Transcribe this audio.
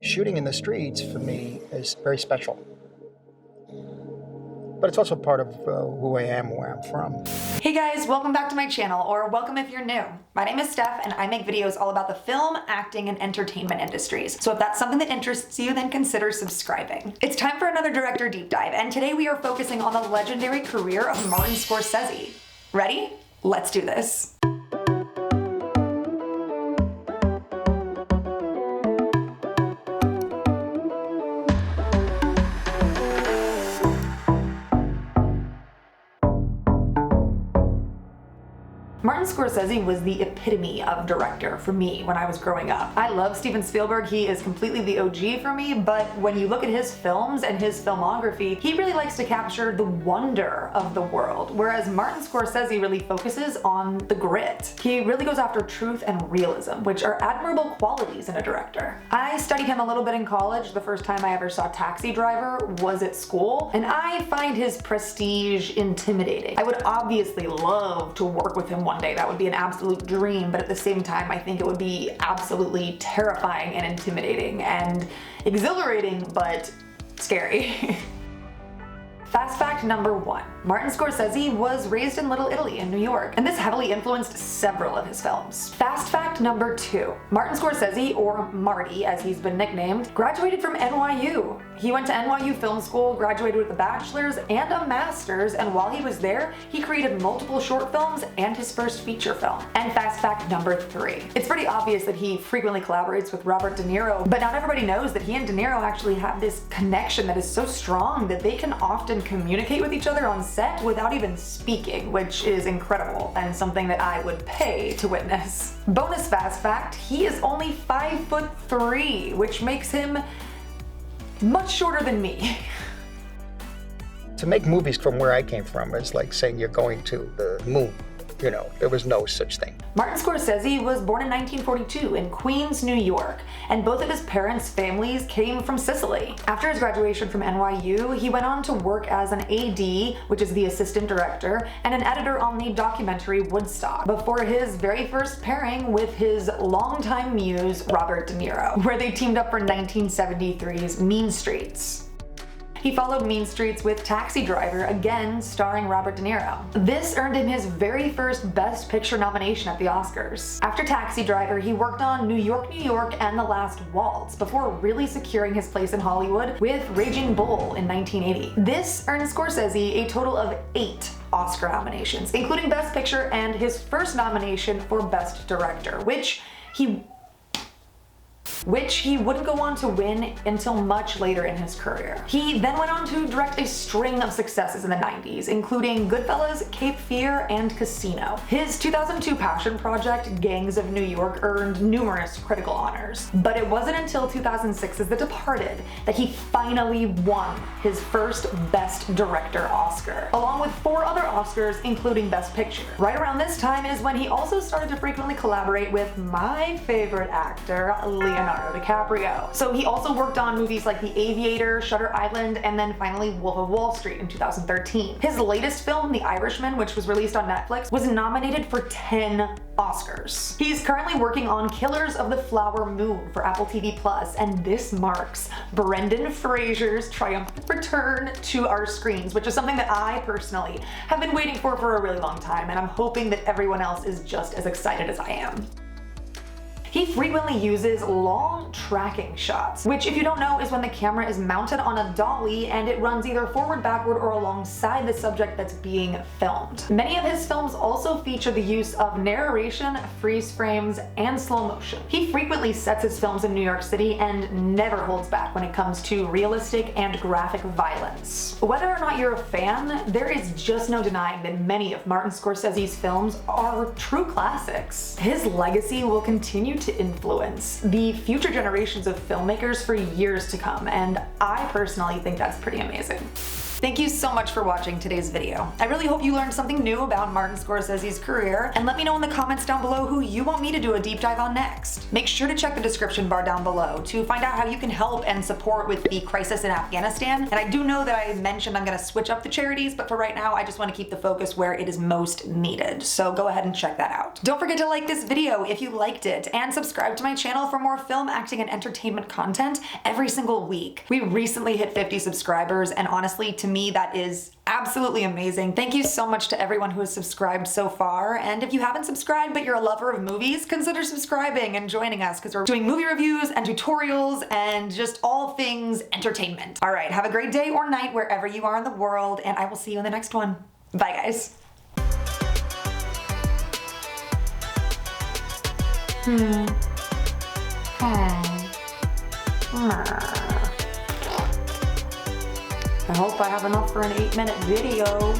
Shooting in the streets for me is very special. But it's also part of who I am, where I'm from. Hey guys, welcome back to my channel, or welcome if you're new. My name is Steph and I make videos all about the film, acting, and entertainment industries. So if that's something that interests you, then consider subscribing. It's time for another director deep dive, and today we are focusing on the legendary career of Martin Scorsese. Ready? Let's do this. Martin Scorsese was the epitome of director for me when I was growing up. I love Steven Spielberg, he is completely the OG for me, but when you look at his films and his filmography, he really likes to capture the wonder of the world, whereas Martin Scorsese really focuses on the grit. He really goes after truth and realism, which are admirable qualities in a director. I studied him a little bit in college. The first time I ever saw Taxi Driver was at school, and I find his prestige intimidating. I would obviously love to work with him one day. That would be an absolute dream, but at the same time, I think it would be absolutely terrifying and intimidating and exhilarating, but scary. Fast fact number one. Martin Scorsese was raised in Little Italy in New York, and this heavily influenced several of his films. Fast fact number two. Martin Scorsese, or Marty as he's been nicknamed, graduated from NYU. He went to NYU Film School, graduated with a bachelor's and a master's, and while he was there, he created multiple short films and his first feature film. And fast fact number three. It's pretty obvious that he frequently collaborates with Robert De Niro, but not everybody knows that he and De Niro actually have this connection that is so strong that they can often communicate with each other on set without even speaking, which is incredible and something that I would pay to witness. Bonus fast fact, he is only 5'3", which makes him much shorter than me. To make movies from where I came from is like saying you're going to the moon. You know, there was no such thing. Martin Scorsese was born in 1942 in Queens, New York, and both of his parents' families came from Sicily. After his graduation from NYU, he went on to work as an AD, which is the assistant director, and an editor on the documentary Woodstock, before his very first pairing with his longtime muse, Robert De Niro, where they teamed up for 1973's Mean Streets. He followed Mean Streets with Taxi Driver, again starring Robert De Niro. This earned him his very first Best Picture nomination at the Oscars. After Taxi Driver, he worked on New York, New York and The Last Waltz before really securing his place in Hollywood with Raging Bull in 1980. This earned Scorsese a total of 8 Oscar nominations, including Best Picture and his first nomination for Best Director, which he wouldn't go on to win until much later in his career. He then went on to direct a string of successes in the 90s, including Goodfellas, Cape Fear, and Casino. His 2002 passion project, Gangs of New York, earned numerous critical honors, but it wasn't until 2006's The Departed that he finally won his first Best Director Oscar, along with 4 other Oscars, including Best Picture. Right around this time is when he also started to frequently collaborate with my favorite actor, Leonardo DiCaprio. So he also worked on movies like The Aviator, Shutter Island, and then finally Wolf of Wall Street in 2013. His latest film, The Irishman, which was released on Netflix, was nominated for 10 Oscars. He's currently working on Killers of the Flower Moon for Apple TV+, and this marks Brendan Fraser's triumphant return to our screens, which is something that I personally have been waiting for a really long time, and I'm hoping that everyone else is just as excited as I am. He frequently uses long tracking shots, which if you don't know is when the camera is mounted on a dolly and it runs either forward, backward, or alongside the subject that's being filmed. Many of his films also feature the use of narration, freeze frames, and slow motion. He frequently sets his films in New York City and never holds back when it comes to realistic and graphic violence. Whether or not you're a fan, there is just no denying that many of Martin Scorsese's films are true classics. His legacy will continue to influence the future generations of filmmakers for years to come, and I personally think that's pretty amazing. Thank you so much for watching today's video. I really hope you learned something new about Martin Scorsese's career, and let me know in the comments down below who you want me to do a deep dive on next. Make sure to check the description bar down below to find out how you can help and support with the crisis in Afghanistan. And I do know that I mentioned I'm gonna switch up the charities, but for right now, I just wanna keep the focus where it is most needed. So go ahead and check that out. Don't forget to like this video if you liked it, and subscribe to my channel for more film, acting, and entertainment content every single week. We recently hit 50 subscribers, and honestly, to me, that is absolutely amazing. Thank you so much to everyone who has subscribed so far, and if you haven't subscribed but you're a lover of movies, consider subscribing and joining us, because we're doing movie reviews and tutorials and just all things entertainment. All right, have a great day or night wherever you are in the world, and I will see you in the next one. Bye, guys. I hope I have enough for an 8-minute video.